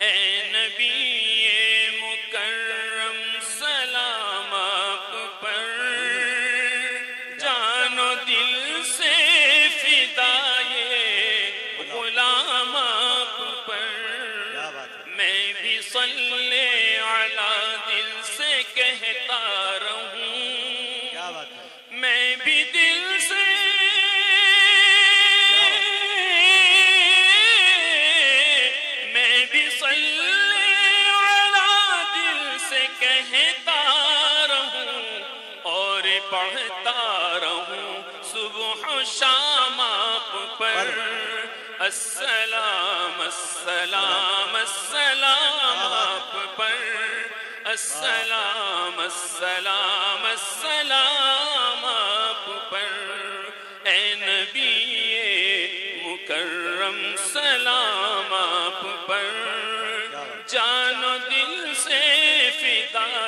اے نبی مکرم سلام آپ پر، جان و دل سے فدا یہ غلام آپ پر، میں بھی صلی علی دل سے کہتا رہوں، میں بھی دل سے پڑھتا رہوں صبح و شام آپ پر، السلام السلام السلام آپ پر، السلام السلام السلام آپ پر، اے نبی مکرم سلام آپ پر، جان و دل سے فدا